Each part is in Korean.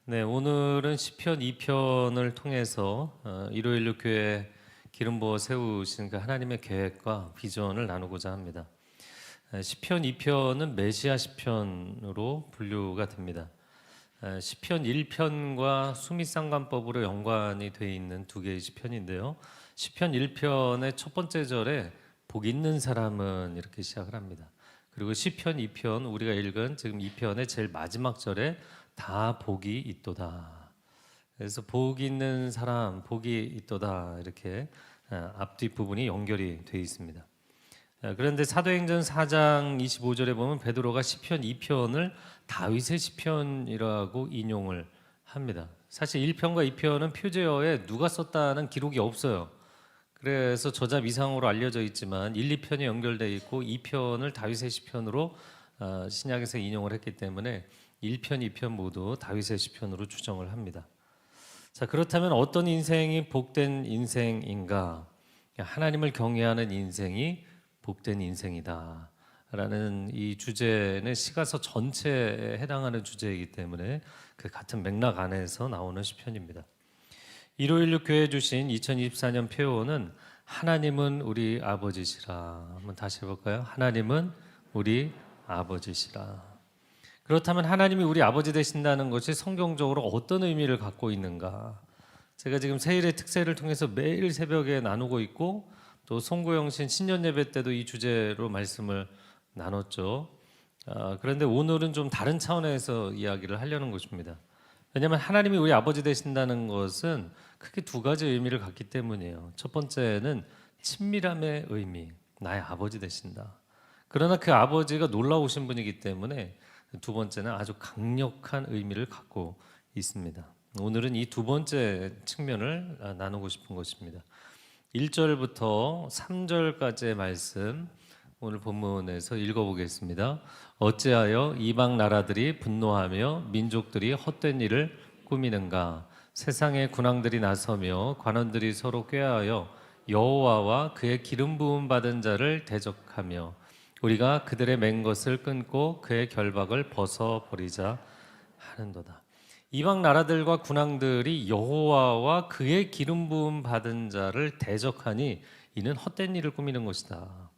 네, 오늘은 시편 2편을 통해서 일요일로 교회 기름 부어 세우신 그 하나님의 계획과 비전을 나누고자 합니다. 시편 2편은 메시아 시편으로 분류가 됩니다. 시편 1편과 수미상관법으로 연관이 되어 있는 두 개의 시편인데요. 시편 1편의 첫 번째 절에 복 있는 사람은 이렇게 시작을 합니다. 그리고 시편 2편 우리가 읽은 지금 2편의 제일 마지막 절에 다 복이 있도다. 그래서 복 있는 사람, 복이 있도다 이렇게 앞뒤 부분이 연결이 되어 있습니다. 그런데 사도행전 4장 25절에 보면 베드로가 시편 2편을 다윗의 시편이라고 인용을 합니다. 사실 1편과 2편은 표제어에 누가 썼다는 기록이 없어요. 그래서 저자 미상으로 알려져 있지만 1, 2편이 연결되어 있고 2편을 다윗의 시편으로 신약에서 인용을 했기 때문에 1편, 2편 모두 다윗의 시편으로 추정을 합니다. 자, 그렇다면 어떤 인생이 복된 인생인가? 하나님을 경외하는 인생이 복된 인생이다 라는 이 주제는 시가서 전체에 해당하는 주제이기 때문에 그 같은 맥락 안에서 나오는 시편입니다. 일요일로 교회 주신 2024년 표어는 하나님은 우리 아버지시라. 한번 다시 해볼까요? 하나님은 우리 아버지시라. 그렇다면 하나님이 우리 아버지 되신다는 것이 성경적으로 어떤 의미를 갖고 있는가? 제가 지금 세일의 특세를 통해서 매일 새벽에 나누고 있고 또 송구영신 신년 예배 때도 이 주제로 말씀을 나눴죠. 그런데 오늘은 좀 다른 차원에서 이야기를 하려는 것입니다. 왜냐하면 하나님이 우리 아버지 되신다는 것은 크게 두 가지 의미를 갖기 때문이에요. 첫 번째는 친밀함의 의미, 나의 아버지 되신다. 그러나 그 아버지가 놀라우신 분이기 때문에 두 번째는 아주 강력한 의미를 갖고 있습니다. 오늘은 이 두 번째 측면을 나누고 싶은 것입니다. 1절부터 3절까지의 말씀 오늘 본문에서 읽어보겠습니다. 어찌하여 이방 나라들이 분노하며 민족들이 헛된 일을 꾸미는가? 세상의 군왕들이 나서며 관원들이 서로 꾀하여 여호와와 그의 기름 부음 받은 자를 대적하며 우리가 그들의 맹 것을 끊고 그의 결박을 벗어버리자 하는도다. 이방 나라들과 군왕들이 여호와와 그의 기름 부음 받은 자를 대적하니 이는 헛된 일을 꾸미는 것이다.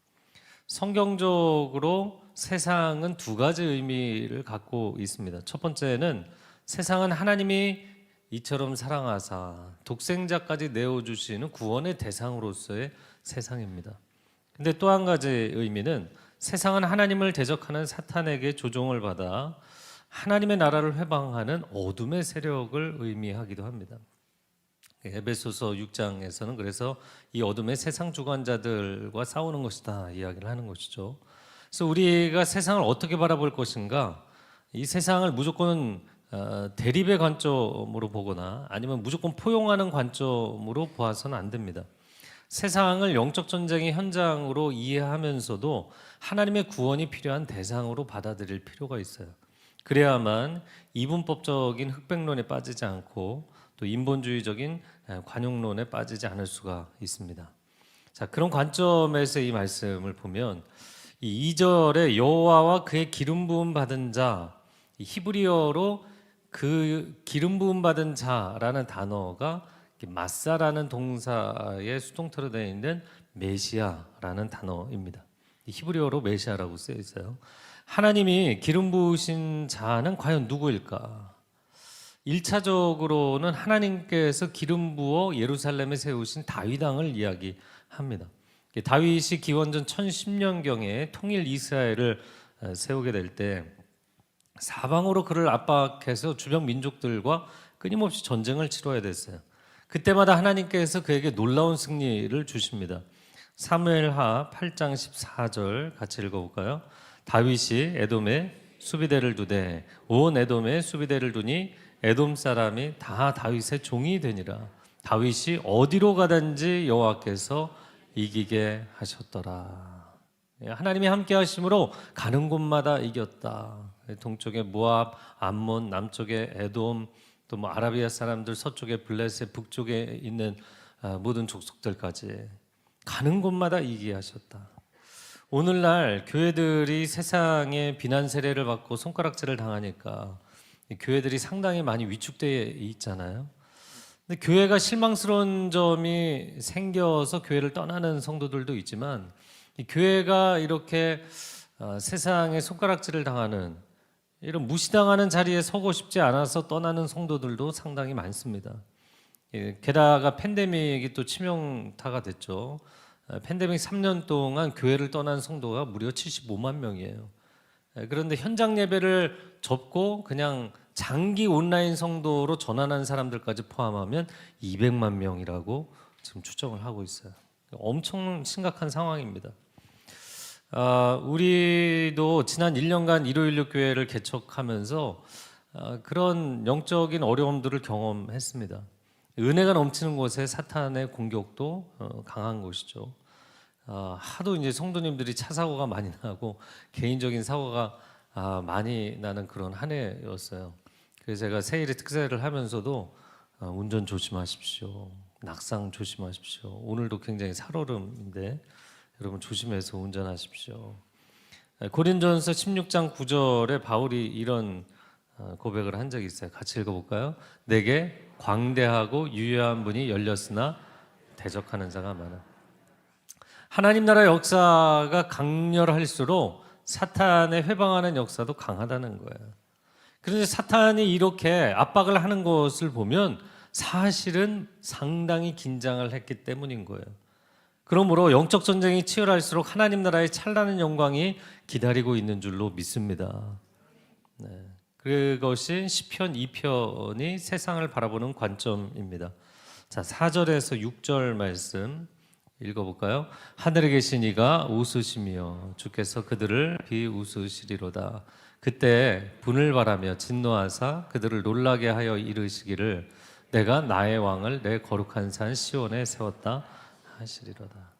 성경적으로 세상은 두 가지 의미를 갖고 있습니다. 첫 번째는 세상은 하나님이 이처럼 사랑하사 독생자까지 내어주시는 구원의 대상으로서의 세상입니다. 근데 또 한 가지 의미는 세상은 하나님을 대적하는 사탄에게 조종을 받아 하나님의 나라를 회방하는 어둠의 세력을 의미하기도 합니다. 에베소서 6장에서는 그래서 이 어둠의 세상 주관자들과 싸우는 것이다 이야기를 하는 것이죠. 그래서 우리가 세상을 어떻게 바라볼 것인가? 이 세상을 무조건 대립의 관점으로 보거나 아니면 무조건 포용하는 관점으로 보아서는 안 됩니다. 세상을 영적 전쟁의 현장으로 이해하면서도 하나님의 구원이 필요한 대상으로 받아들일 필요가 있어요. 그래야만 이분법적인 흑백론에 빠지지 않고 또 인본주의적인 관용론에 빠지지 않을 수가 있습니다. 자, 그런 관점에서 이 말씀을 보면 이 2절에 여호와와 그의 기름 부음 받은 자, 히브리어로 그 기름 부음 받은 자라는 단어가 마사라는 동사의 수동태로 되어 있는 메시아라는 단어입니다. 히브리어로 메시아라고 쓰여 있어요. 하나님이 기름 부으신 자는 과연 누구일까? 1차적으로는 하나님께서 기름 부어 예루살렘에 세우신 다윗 왕을 이야기합니다. 다윗이 기원전 1010년경에 통일 이스라엘을 세우게 될 때 사방으로 그를 압박해서 주변 민족들과 끊임없이 전쟁을 치러야 됐어요. 그때마다 하나님께서 그에게 놀라운 승리를 주십니다. 사무엘하 8장 14절 같이 읽어볼까요? 다윗이 에돔에 수비대를 두되 온 에돔에 수비대를 두니 에돔 사람이 다 다윗의 종이 되니라. 다윗이 어디로 가든지 여호와께서 이기게 하셨더라. 하나님이 함께 하심으로 가는 곳마다 이겼다. 동쪽에 모압, 암몬, 남쪽에 에돔, 또 뭐 아라비아 사람들, 서쪽에 블레셋, 북쪽에 있는 모든 족속들까지 가는 곳마다 이기게 하셨다. 오늘날 교회들이 세상의 비난 세례를 받고 손가락질을 당하니까 교회들이 상당히 많이 위축되어 있잖아요. 근데 교회가 실망스러운 점이 생겨서 교회를 떠나는 성도들도 있지만, 이 교회가 이렇게 세상에 손가락질을 당하는, 이런 무시당하는 자리에 서고 싶지 않아서 떠나는 성도들도 상당히 많습니다. 게다가 팬데믹이 또 치명타가 됐죠. 팬데믹 3년 동안 교회를 떠난 성도가 무려 75만 명이에요. 그런데 현장 예배를 접고 그냥 장기 온라인 성도로 전환한 사람들까지 포함하면 200만 명이라고 지금 추정을 하고 있어요. 엄청 심각한 상황입니다. 우리도 지난 1년간 일요일로 교회를 개척하면서 그런 영적인 어려움들을 경험했습니다. 은혜가 넘치는 곳에 사탄의 공격도 강한 곳이죠. 하도 이제 성도님들이 차 사고가 많이 나고 개인적인 사고가 많이 나는 그런 한 해였어요. 그래서 제가 세일에 특세를 하면서도 운전 조심하십시오, 낙상 조심하십시오. 오늘도 굉장히 살얼음인데 여러분 조심해서 운전하십시오. 고린도전서 16장 9절에 바울이 이런 고백을 한 적이 있어요. 같이 읽어볼까요? 내게 광대하고 유효한 문이 열렸으나 대적하는 자가 많아. 하나님 나라 역사가 강렬할수록 사탄의 회방하는 역사도 강하다는 거예요. 그런데 사탄이 이렇게 압박을 하는 것을 보면 사실은 상당히 긴장을 했기 때문인 거예요. 그러므로 영적 전쟁이 치열할수록 하나님 나라의 찬란한 영광이 기다리고 있는 줄로 믿습니다. 네. 그것이 시편 2편이 세상을 바라보는 관점입니다. 자, 4절에서 6절 말씀 읽어볼까요? 하늘에 계신 이가 웃으시며 주께서 그들을 비웃으시리로다. 그때 분을 바라며 진노하사 그들을 놀라게 하여 이르시기를 내가 나의 왕을 내 거룩한 산 시온에 세웠다 하시리로다.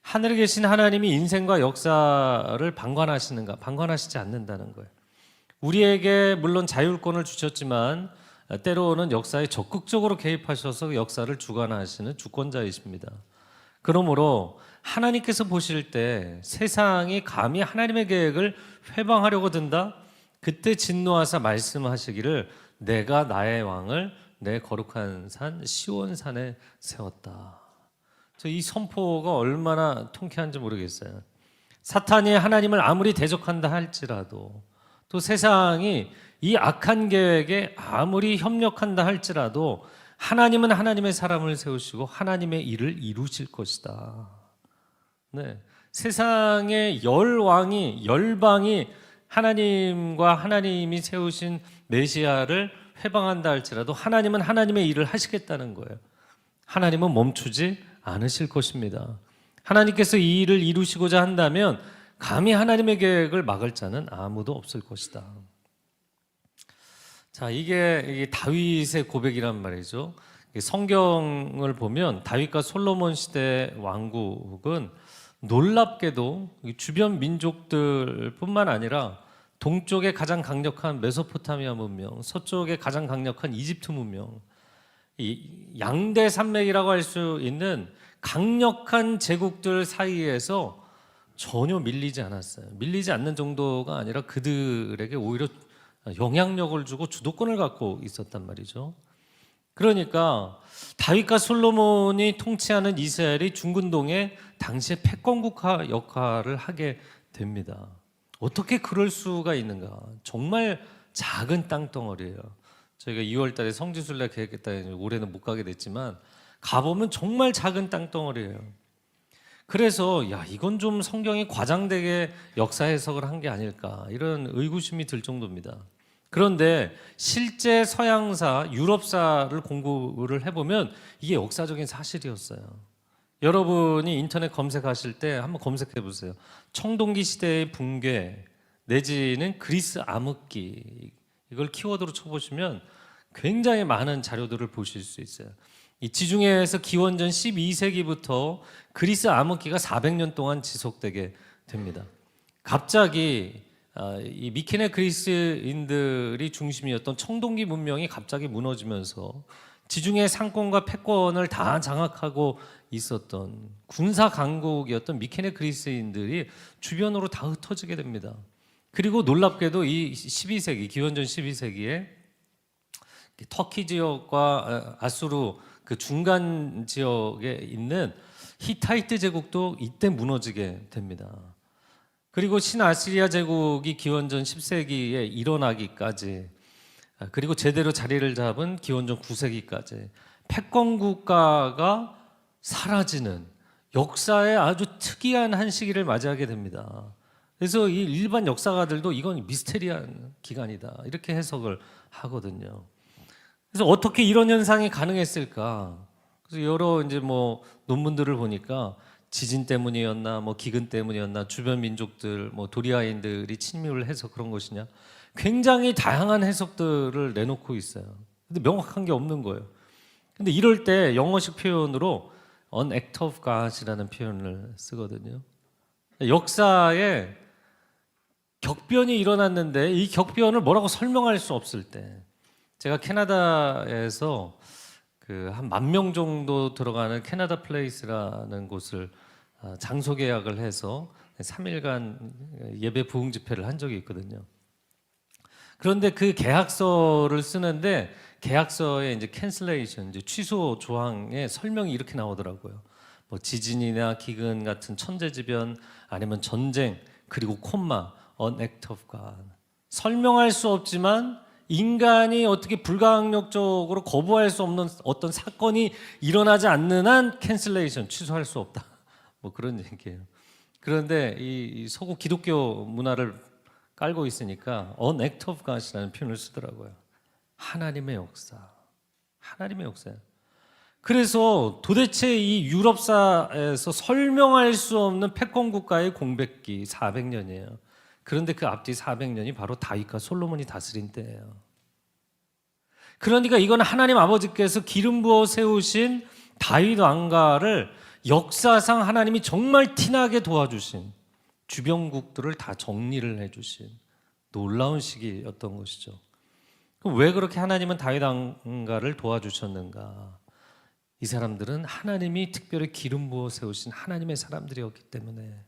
하늘에 계신 하나님이 인생과 역사를 방관하시는가? 방관하시지 않는다는 거예요. 우리에게 물론 자율권을 주셨지만 때로는 역사에 적극적으로 개입하셔서 역사를 주관하시는 주권자이십니다. 그러므로 하나님께서 보실 때 세상이 감히 하나님의 계획을 회방하려고 든다? 그때 진노하사 말씀하시기를 내가 나의 왕을 내 거룩한 산 시온산에 세웠다. 이 선포가 얼마나 통쾌한지 모르겠어요. 사탄이 하나님을 아무리 대적한다 할지라도, 또 세상이 이 악한 계획에 아무리 협력한다 할지라도 하나님은 하나님의 사람을 세우시고 하나님의 일을 이루실 것이다. 네. 세상의 열방이 하나님과 하나님이 세우신 메시아를 회방한다 할지라도 하나님은 하나님의 일을 하시겠다는 거예요. 하나님은 멈추지 않으실 것입니다. 하나님께서 이 일을 이루시고자 한다면 감히 하나님의 계획을 막을 자는 아무도 없을 것이다. 자, 이게 다윗의 고백이란 말이죠. 성경을 보면 다윗과 솔로몬 시대 왕국은 놀랍게도 주변 민족들뿐만 아니라 동쪽에 가장 강력한 메소포타미아 문명, 서쪽에 가장 강력한 이집트 문명, 이 양대 산맥이라고 할 수 있는 강력한 제국들 사이에서 전혀 밀리지 않았어요. 밀리지 않는 정도가 아니라 그들에게 오히려 영향력을 주고 주도권을 갖고 있었단 말이죠. 그러니까 다윗과 솔로몬이 통치하는 이스라엘이 중근동에 당시에 패권국가 역할을 하게 됩니다. 어떻게 그럴 수가 있는가? 정말 작은 땅덩어리예요. 저희가 2월 달에 성지순례 계획했다 했는데 올해는 못 가게 됐지만 가보면 정말 작은 땅덩어리예요. 그래서 이건 좀 성경이 과장되게 역사 해석을 한 게 아닐까 이런 의구심이 들 정도입니다. 그런데 실제 서양사, 유럽사를 공부를 해보면 이게 역사적인 사실이었어요. 여러분이 인터넷 검색하실 때 한번 검색해 보세요. 청동기 시대의 붕괴 내지는 그리스 암흑기, 이걸 키워드로 쳐보시면 굉장히 많은 자료들을 보실 수 있어요. 이 지중해에서 기원전 12세기부터 그리스 암흑기가 400년 동안 지속되게 됩니다. 갑자기 이 미케네 그리스인들이 중심이었던 청동기 문명이 갑자기 무너지면서 지중해 상권과 패권을 다 장악하고 있었던 군사 강국이었던 미케네 그리스인들이 주변으로 다 흩어지게 됩니다. 그리고 놀랍게도 이 12세기, 기원전 12세기에 터키 지역과 아수르 그 중간 지역에 있는 히타이트 제국도 이때 무너지게 됩니다. 그리고 신아시리아 제국이 기원전 10세기에 일어나기까지, 그리고 제대로 자리를 잡은 기원전 9세기까지 패권 국가가 사라지는 역사의 아주 특이한 한 시기를 맞이하게 됩니다. 그래서 이 일반 역사가들도 이건 미스테리한 기간이다 이렇게 해석을 하거든요. 그래서 어떻게 이런 현상이 가능했을까? 그래서 여러 이제 뭐 논문들을 보니까 지진 때문이었나, 뭐 기근 때문이었나, 주변 민족들, 뭐 도리아인들이 침입을 해서 그런 것이냐, 굉장히 다양한 해석들을 내놓고 있어요. 근데 명확한 게 없는 거예요. 근데 이럴 때 영어식 표현으로 an act of God이라는 표현을 쓰거든요. 역사에 격변이 일어났는데 이 격변을 뭐라고 설명할 수 없을 때, 제가 캐나다에서 그 한 10,000명 정도 들어가는 캐나다 플레이스라는 곳을 장소 계약을 해서 3일간 예배 부흥 집회를 한 적이 있거든요. 그런데 그 계약서를 쓰는데 계약서에 이제 캔슬레이션, 이제 취소 조항에 설명이 이렇게 나오더라고요. 뭐 지진이나 기근 같은 천재지변, 아니면 전쟁, 그리고 콤마 an act of God. 설명할 수 없지만 인간이 어떻게 불가항력적으로 거부할 수 없는 어떤 사건이 일어나지 않는 한 캔슬레이션, 취소할 수 없다. 뭐 그런 얘기예요. 그런데 이 서구 기독교 문화를 깔고 있으니까 an act of God이라는 표현을 쓰더라고요. 하나님의 역사. 하나님의 역사예요. 그래서 도대체 이 유럽사에서 설명할 수 없는 패권 국가의 공백기 400년이에요. 그런데 그 앞뒤 400년이 바로 다윗과 솔로몬이 다스린 때예요. 그러니까 이건 하나님 아버지께서 기름 부어 세우신 다윗 왕가를 역사상 하나님이 정말 티나게 도와주신, 주변국들을 다 정리를 해주신 놀라운 시기였던 것이죠. 그럼 왜 그렇게 하나님은 다윗 왕가를 도와주셨는가? 이 사람들은 하나님이 특별히 기름 부어 세우신 하나님의 사람들이었기 때문에,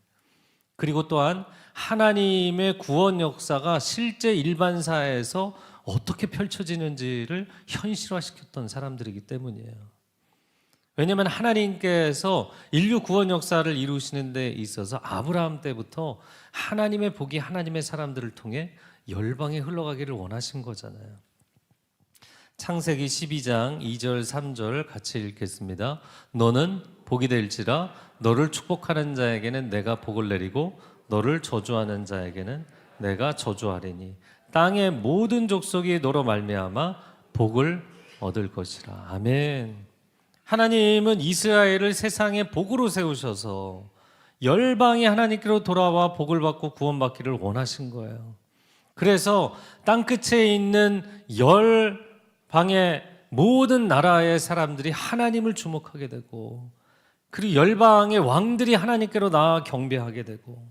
그리고 또한 하나님의 구원 역사가 실제 일반사회에서 어떻게 펼쳐지는지를 현실화시켰던 사람들이기 때문이에요. 왜냐하면 하나님께서 인류 구원 역사를 이루시는 데 있어서 아브라함 때부터 하나님의 복이 하나님의 사람들을 통해 열방에 흘러가기를 원하신 거잖아요. 창세기 12장 2절 3절 같이 읽겠습니다. 너는 복이 될지라 너를 축복하는 자에게는 내가 복을 내리고 너를 저주하는 자에게는 내가 저주하리니 땅의 모든 족속이 너로 말미암아 복을 얻을 것이라. 아멘. 하나님은 이스라엘을 세상의 복으로 세우셔서 열방이 하나님께로 돌아와 복을 받고 구원받기를 원하신 거예요. 그래서 땅끝에 있는 열방의 모든 나라의 사람들이 하나님을 주목하게 되고, 그리고 열방의 왕들이 하나님께로 나아 경배하게 되고,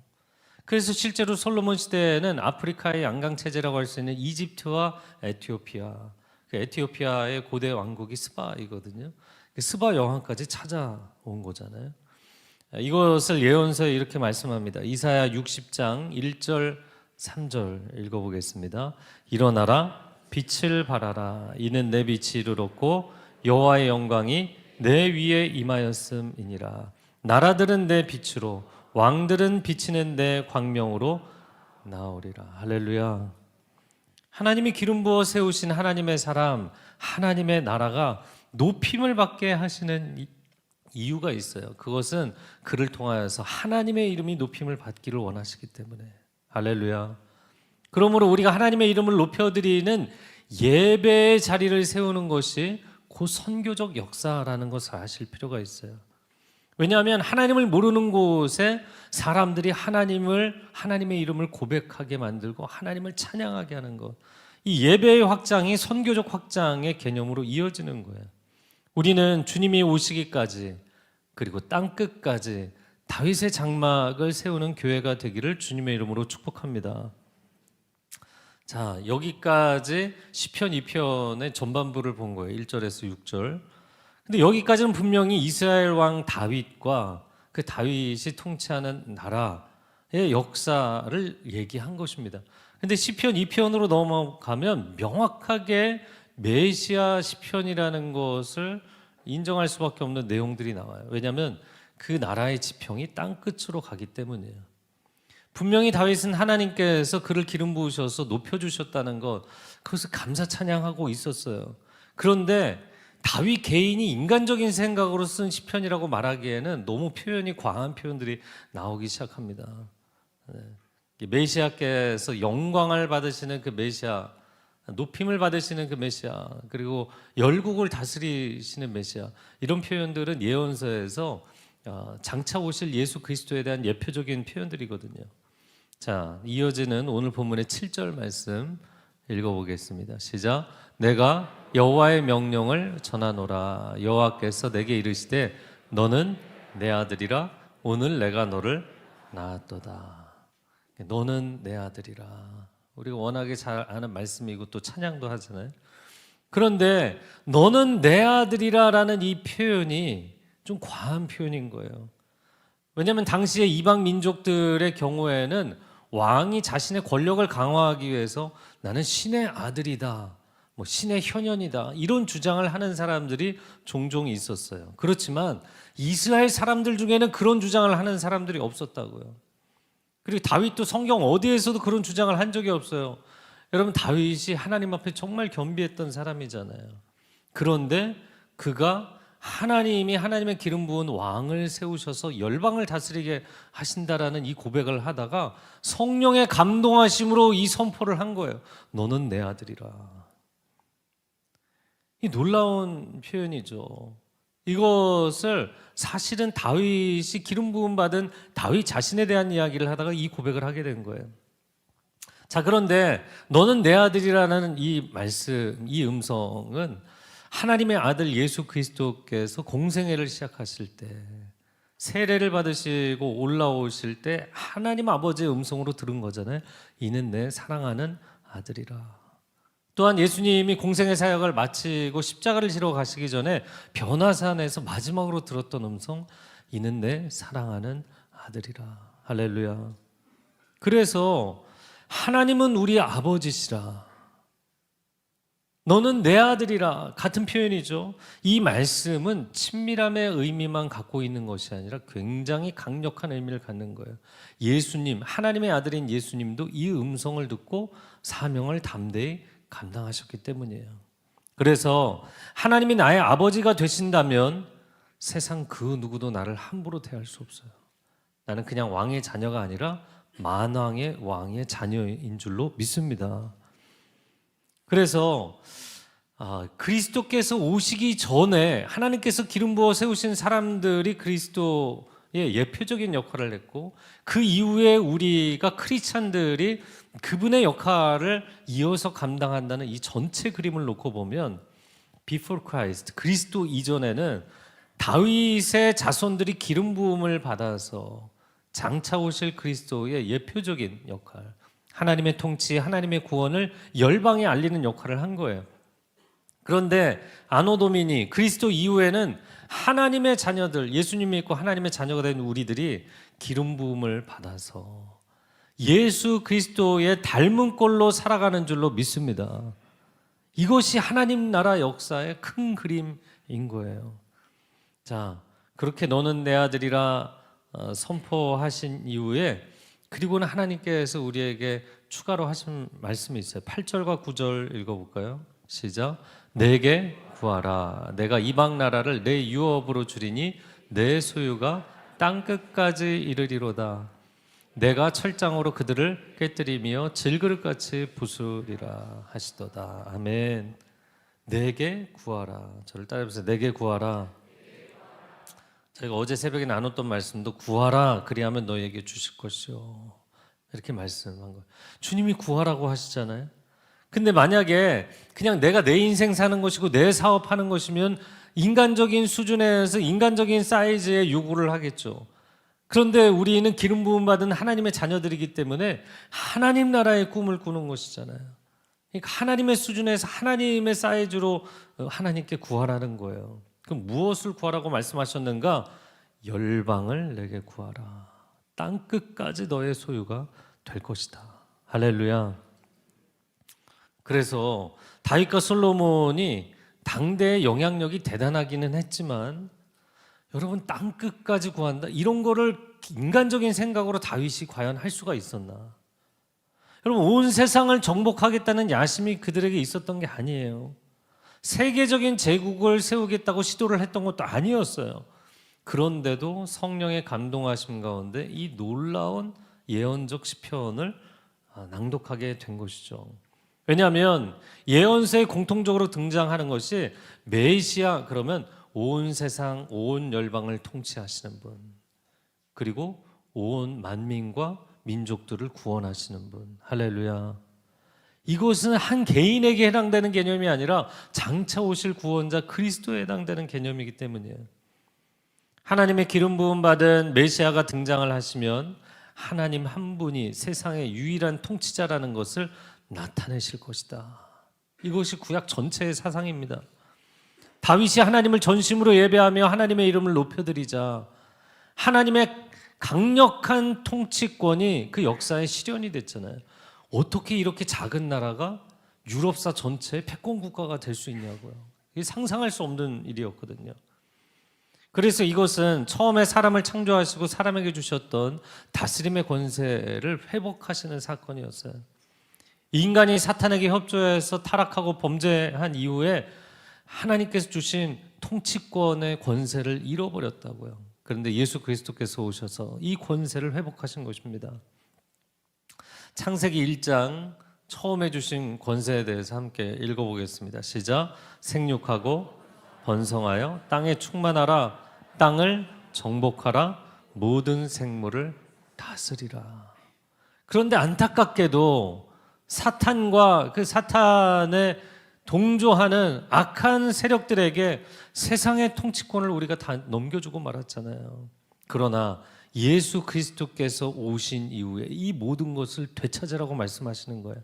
그래서 실제로 솔로몬 시대에는 아프리카의 양강체제라고 할 수 있는 이집트와 에티오피아, 그 에티오피아의 고대 왕국이 스바이거든요. 스바 여왕까지 찾아온 거잖아요. 이것을 예언서에 이렇게 말씀합니다. 이사야 60장 1절 3절 읽어보겠습니다. 일어나라 빛을 발하라 이는 내 빛이 이르렀고 여호와의 영광이 내 위에 임하였음이니라. 나라들은 내 빛으로 왕들은 비치는 내 광명으로 나오리라. 할렐루야. 하나님이 기름 부어 세우신 하나님의 사람, 하나님의 나라가 높임을 받게 하시는 이유가 있어요. 그것은 그를 통하여서 하나님의 이름이 높임을 받기를 원하시기 때문에. 할렐루야. 그러므로 우리가 하나님의 이름을 높여드리는 예배의 자리를 세우는 것이 그 선교적 역사라는 것을 아실 필요가 있어요. 왜냐하면 하나님을 모르는 곳에 사람들이 하나님의 이름을 고백하게 만들고 하나님을 찬양하게 하는 것, 이 예배의 확장이 선교적 확장의 개념으로 이어지는 거예요. 우리는 주님이 오시기까지, 그리고 땅끝까지 다윗의 장막을 세우는 교회가 되기를 주님의 이름으로 축복합니다. 자, 여기까지 시편 2편의 전반부를 본 거예요. 1절에서 6절. 근데 여기까지는 분명히 이스라엘 왕 다윗과 그 다윗이 통치하는 나라의 역사를 얘기한 것입니다. 근데 시편 2편으로 넘어가면 명확하게 메시아 시편이라는 것을 인정할 수밖에 없는 내용들이 나와요. 왜냐하면 그 나라의 지평이 땅 끝으로 가기 때문이에요. 분명히 다윗은 하나님께서 그를 기름 부으셔서 높여주셨다는 것, 그것을 감사 찬양하고 있었어요. 그런데 다윗 개인이 인간적인 생각으로 쓴 시편이라고 말하기에는 너무 표현이 과한 표현들이 나오기 시작합니다. 메시아께서 영광을 받으시는 그 메시아, 높임을 받으시는 그 메시아, 그리고 열국을 다스리시는 메시아, 이런 표현들은 예언서에서 장차 오실 예수 그리스도에 대한 예표적인 표현들이거든요. 자, 이어지는 오늘 본문의 7절 말씀 읽어보겠습니다. 시작. 내가 여호와의 명령을 전하노라. 여호와께서 내게 이르시되 너는 내 아들이라. 오늘 내가 너를 낳았도다. 너는 내 아들이라. 우리가 워낙에 잘 아는 말씀이고 또 찬양도 하잖아요. 그런데 너는 내 아들이라라는 이 표현이 좀 과한 표현인 거예요. 왜냐하면 당시에 이방 민족들의 경우에는 왕이 자신의 권력을 강화하기 위해서 나는 신의 아들이다, 뭐 신의 현현이다, 이런 주장을 하는 사람들이 종종 있었어요. 그렇지만 이스라엘 사람들 중에는 그런 주장을 하는 사람들이 없었다고요. 그리고 다윗도 성경 어디에서도 그런 주장을 한 적이 없어요. 여러분, 다윗이 하나님 앞에 정말 겸비했던 사람이잖아요. 그런데 그가 하나님의 기름 부은 왕을 세우셔서 열방을 다스리게 하신다라는 이 고백을 하다가 성령의 감동하심으로 이 선포를 한 거예요. 너는 내 아들이라. 이 놀라운 표현이죠. 이것을 사실은 다윗이 기름 부음 받은 다윗 자신에 대한 이야기를 하다가 이 고백을 하게 된 거예요. 자, 그런데 너는 내 아들이라는 이 말씀, 이 음성은 하나님의 아들 예수 그리스도께서 공생애를 시작하실 때, 세례를 받으시고 올라오실 때 하나님 아버지의 음성으로 들은 거잖아요. 이는 내 사랑하는 아들이라. 또한 예수님이 공생애 사역을 마치고 십자가를 지러 가시기 전에 변화산에서 마지막으로 들었던 음성, 이는 내 사랑하는 아들이라. 할렐루야. 그래서 하나님은 우리 아버지시라. 너는 내 아들이라. 같은 표현이죠. 이 말씀은 친밀함의 의미만 갖고 있는 것이 아니라 굉장히 강력한 의미를 갖는 거예요. 예수님, 하나님의 아들인 예수님도 이 음성을 듣고 사명을 담대히 감당하셨기 때문이에요. 그래서 하나님이 나의 아버지가 되신다면 세상 그 누구도 나를 함부로 대할 수 없어요. 나는 그냥 왕의 자녀가 아니라 만왕의 왕의 자녀인 줄로 믿습니다. 그래서 그리스도께서 오시기 전에 하나님께서 기름 부어 세우신 사람들이 그리스도의 예표적인 역할을 했고, 그 이후에 우리가 크리스찬들이 그분의 역할을 이어서 감당한다는 이 전체 그림을 놓고 보면 Before Christ, 그리스도 이전에는 다윗의 자손들이 기름 부음을 받아서 장차 오실 그리스도의 예표적인 역할, 하나님의 통치, 하나님의 구원을 열방에 알리는 역할을 한 거예요. 그런데 아노도미니, 그리스도 이후에는 하나님의 자녀들, 예수님 믿고 하나님의 자녀가 된 우리들이 기름 부음을 받아서 예수 그리스도의 닮은 꼴로 살아가는 줄로 믿습니다. 이것이 하나님 나라 역사의 큰 그림인 거예요. 자, 그렇게 너는 내 아들이라 선포하신 이후에, 그리고는 하나님께서 우리에게 추가로 하신 말씀이 있어요. 8절과 9절 읽어볼까요? 시작. 내게 구하라. 내가 이방 나라를 내 유업으로 주리니 내 소유가 땅 끝까지 이르리로다. 내가 철장으로 그들을 깨뜨리며 질그릇같이 부수리라 하시도다. 아멘. 내게 구하라. 저를 따라해보세요. 내게 구하라. 저희가 어제 새벽에 나눴던 말씀도 구하라 그리하면 너에게 주실 것이요, 이렇게 말씀한 거예요. 주님이 구하라고 하시잖아요. 근데 만약에 그냥 내가 내 인생 사는 것이고 내 사업하는 것이면 인간적인 수준에서 인간적인 사이즈의 요구를 하겠죠. 그런데 우리는 기름 부음 받은 하나님의 자녀들이기 때문에 하나님 나라의 꿈을 꾸는 것이잖아요. 그러니까 하나님의 수준에서 하나님의 사이즈로 하나님께 구하라는 거예요. 그럼 무엇을 구하라고 말씀하셨는가? 열방을 내게 구하라. 땅 끝까지 너의 소유가 될 것이다. 할렐루야. 그래서 다윗과 솔로몬이 당대의 영향력이 대단하기는 했지만 여러분, 땅 끝까지 구한다, 이런 거를 인간적인 생각으로 다윗이 과연 할 수가 있었나? 여러분, 온 세상을 정복하겠다는 야심이 그들에게 있었던 게 아니에요. 세계적인 제국을 세우겠다고 시도를 했던 것도 아니었어요. 그런데도 성령의 감동하심 가운데 이 놀라운 예언적 시편을 낭독하게 된 것이죠. 왜냐하면 예언서에 공통적으로 등장하는 것이 메시아, 그러면 온 세상, 온 열방을 통치하시는 분, 그리고 온 만민과 민족들을 구원하시는 분. 할렐루야. 이것은 한 개인에게 해당되는 개념이 아니라 장차 오실 구원자 그리스도에 해당되는 개념이기 때문이에요. 하나님의 기름 부음 받은 메시아가 등장을 하시면 하나님 한 분이 세상의 유일한 통치자라는 것을 나타내실 것이다. 이것이 구약 전체의 사상입니다. 다윗이 하나님을 전심으로 예배하며 하나님의 이름을 높여드리자 하나님의 강력한 통치권이 그 역사의 실현이 됐잖아요. 어떻게 이렇게 작은 나라가 유럽사 전체의 패권 국가가 될 수 있냐고요. 이게 상상할 수 없는 일이었거든요. 그래서 이것은 처음에 사람을 창조하시고 사람에게 주셨던 다스림의 권세를 회복하시는 사건이었어요. 인간이 사탄에게 협조해서 타락하고 범죄한 이후에 하나님께서 주신 통치권의 권세를 잃어버렸다고요. 그런데 예수 그리스도께서 오셔서 이 권세를 회복하신 것입니다. 창세기 1장 처음에 주신 권세에 대해서 함께 읽어보겠습니다. 시작. 생육하고 번성하여 땅에 충만하라. 땅을 정복하라. 모든 생물을 다스리라. 그런데 안타깝게도 사탄과 그 사탄의 동조하는 악한 세력들에게 세상의 통치권을 우리가 다 넘겨주고 말았잖아요. 그러나 예수 그리스도께서 오신 이후에 이 모든 것을 되찾으라고 말씀하시는 거예요.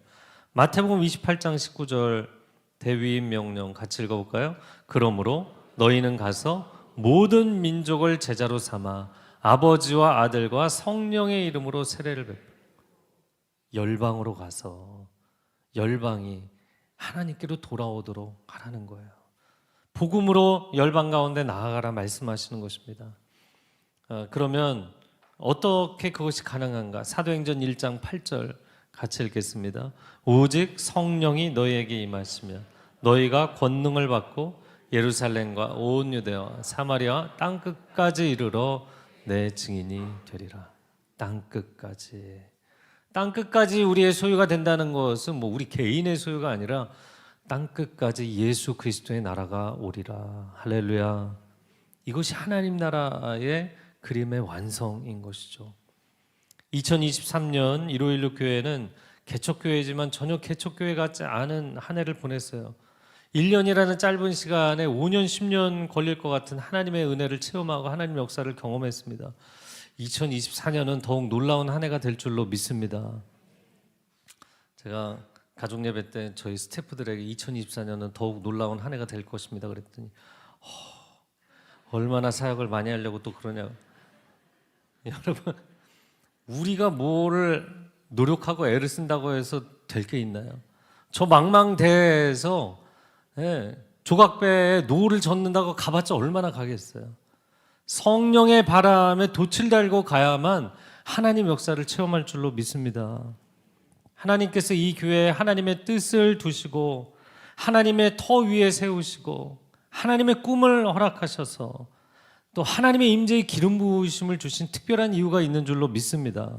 마태복음 28장 19절 대위임 명령 같이 읽어볼까요? 그러므로 너희는 가서 모든 민족을 제자로 삼아 아버지와 아들과 성령의 이름으로 세례를 베풀. 열방으로 가서 열방이 하나님께로 돌아오도록 하라는 거예요. 복음으로 열방 가운데 나아가라 말씀하시는 것입니다. 그러면 어떻게 그것이 가능한가? 사도행전 1장 8절 같이 읽겠습니다. 오직 성령이 너희에게 임하시면 너희가 권능을 받고 예루살렘과 온 유대와 사마리아 땅 끝까지 이르러 내 증인이 되리라. 땅 끝까지. 땅 끝까지 우리의 소유가 된다는 것은 뭐 우리 개인의 소유가 아니라 땅 끝까지 예수 그리스도의 나라가 오리라. 할렐루야. 이것이 하나님 나라의 그림의 완성인 것이죠. 2023년 1516 교회는 개척교회지만 전혀 개척교회 같지 않은 한 해를 보냈어요. 1년이라는 짧은 시간에 5년 10년 걸릴 것 같은 하나님의 은혜를 체험하고 하나님의 역사를 경험했습니다. 2024년은 더욱 놀라운 한 해가 될 줄로 믿습니다. 제가 가족 예배 때 저희 스태프들에게 2024년은 더욱 놀라운 한 해가 될 것입니다 그랬더니 얼마나 사역을 많이 하려고 또 그러냐. 여러분, 우리가 뭐를 노력하고 애를 쓴다고 해서 될 게 있나요? 저 망망대해에서 조각배에 노를 젓는다고 가봤자 얼마나 가겠어요. 성령의 바람에 돛을 달고 가야만 하나님 역사를 체험할 줄로 믿습니다. 하나님께서 이 교회에 하나님의 뜻을 두시고 하나님의 터 위에 세우시고 하나님의 꿈을 허락하셔서 또 하나님의 임재의 기름 부으심을 주신 특별한 이유가 있는 줄로 믿습니다.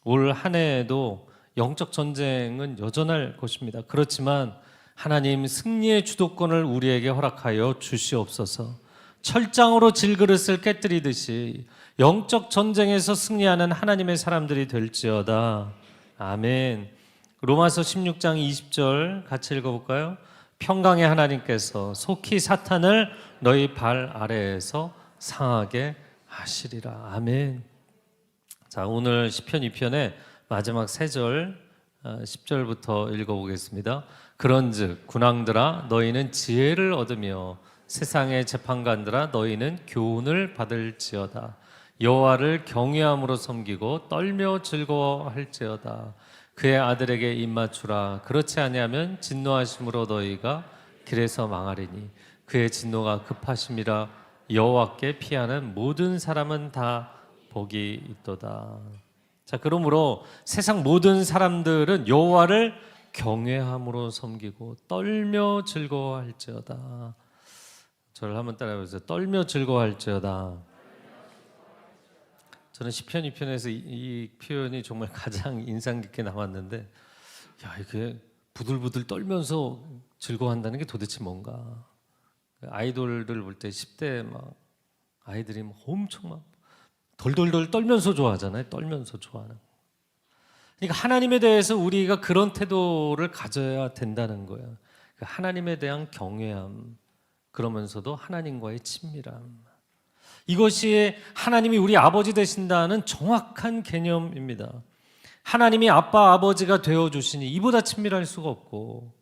올 한 해에도 영적 전쟁은 여전할 것입니다. 그렇지만 하나님 승리의 주도권을 우리에게 허락하여 주시옵소서. 철장으로 질그릇을 깨뜨리듯이 영적 전쟁에서 승리하는 하나님의 사람들이 될지어다. 아멘. 로마서 16장 20절 같이 읽어볼까요? 평강의 하나님께서 속히 사탄을 너희 발 아래에서 상하게 하시리라. 아멘. 자, 오늘 시편 2편의 마지막 3절 10절부터 읽어보겠습니다. 그런즉 군왕들아 너희는 지혜를 얻으며 세상의 재판관들아 너희는 교훈을 받을지어다. 여호와를 경외함으로 섬기고 떨며 즐거워할지어다. 그의 아들에게 입맞추라. 그렇지 아니하면 진노하심으로 너희가 길에서 망하리니 그의 진노가 급하심이라. 여호와께 피하는 모든 사람은 다 복이 있도다. 자, 그러므로 세상 모든 사람들은 여호와를 경외함으로 섬기고 떨며 즐거워할지어다. 저를 한번 따라해보세요. 떨며 즐거워할지어다. 저는 시편 2편에서 이 표현이 정말 가장 인상 깊게 남았는데, 야, 이게 부들부들 떨면서 즐거워한다는 게 도대체 뭔가? 아이돌들 볼 때 10대 막 아이들이 막 엄청 막 덜덜덜 떨면서 좋아하잖아요. 떨면서 좋아하는. 그러니까 하나님에 대해서 우리가 그런 태도를 가져야 된다는 거예요. 하나님에 대한 경외함, 그러면서도 하나님과의 친밀함. 이것이 하나님이 우리 아버지 되신다는 정확한 개념입니다. 하나님이 아빠, 아버지가 되어주시니 이보다 친밀할 수가 없고,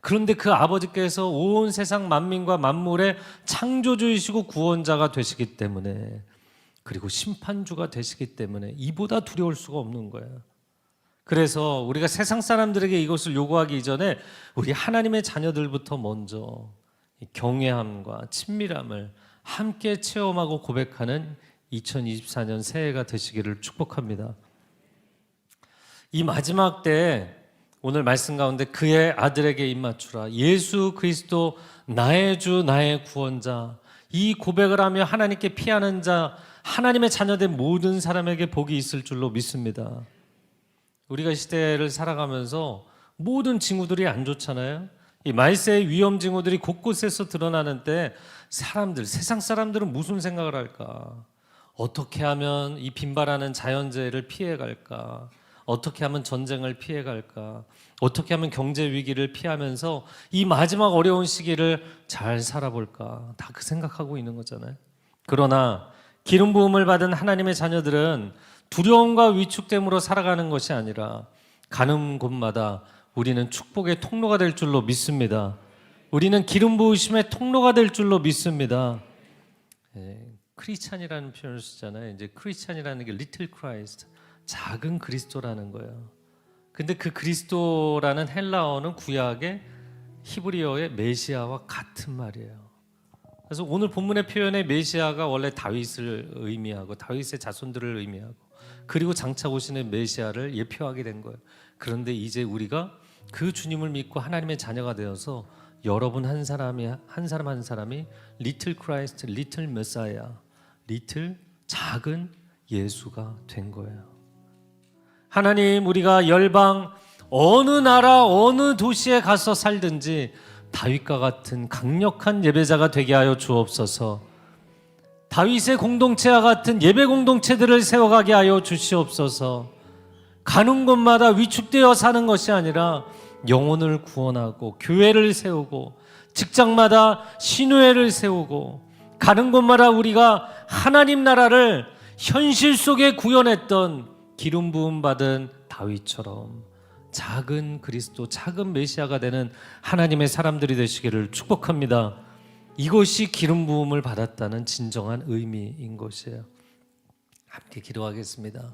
그런데 그 아버지께서 온 세상 만민과 만물의 창조주이시고 구원자가 되시기 때문에, 그리고 심판주가 되시기 때문에 이보다 두려울 수가 없는 거예요. 그래서 우리가 세상 사람들에게 이것을 요구하기 이전에 우리 하나님의 자녀들부터 먼저 경외함과 친밀함을 함께 체험하고 고백하는 2024년 새해가 되시기를 축복합니다. 이 마지막 때에 오늘 말씀 가운데 그의 아들에게 입맞추라. 예수 그리스도 나의 주 나의 구원자. 이 고백을 하며 하나님께 피하는 자, 하나님의 자녀된 모든 사람에게 복이 있을 줄로 믿습니다. 우리가 시대를 살아가면서 모든 징후들이 안 좋잖아요. 이 말세의 위험 징후들이 곳곳에서 드러나는 때 사람들, 세상 사람들은 무슨 생각을 할까? 어떻게 하면 이 빈발하는 자연재해를 피해갈까? 어떻게 하면 전쟁을 피해갈까? 어떻게 하면 경제 위기를 피하면서 이 마지막 어려운 시기를 잘 살아볼까? 다 그 생각하고 있는 거잖아요. 그러나 기름 부음을 받은 하나님의 자녀들은 두려움과 위축됨으로 살아가는 것이 아니라 가는 곳마다 우리는 축복의 통로가 될 줄로 믿습니다. 우리는 기름 부으심의 통로가 될 줄로 믿습니다. 크리스찬이라는 표현을 쓰잖아요. 이제 크리스찬이라는 게 리틀 크라이스트, 작은 그리스도라는 거예요. 근데 그 그리스도라는 헬라어는 구약의 히브리어의 메시아와 같은 말이에요. 그래서 오늘 본문의 표현의 메시아가 원래 다윗을 의미하고 다윗의 자손들을 의미하고 그리고 장차 오시는 메시아를 예표하게 된 거예요. 그런데 이제 우리가 그 주님을 믿고 하나님의 자녀가 되어서 여러분 한 사람 한 사람이 리틀 크라이스트, 리틀 메사야, 리틀 작은 예수가 된 거예요. 하나님, 우리가 열방 어느 나라 어느 도시에 가서 살든지 다윗과 같은 강력한 예배자가 되게 하여 주옵소서. 다윗의 공동체와 같은 예배 공동체들을 세워가게 하여 주시옵소서. 가는 곳마다 위축되어 사는 것이 아니라 영혼을 구원하고 교회를 세우고 직장마다 신우회를 세우고 가는 곳마다 우리가 하나님 나라를 현실 속에 구현했던 기름 부음 받은 다윗처럼 작은 그리스도, 작은 메시아가 되는 하나님의 사람들이 되시기를 축복합니다. 이것이 기름 부음을 받았다는 진정한 의미인 것이에요. 함께 기도하겠습니다.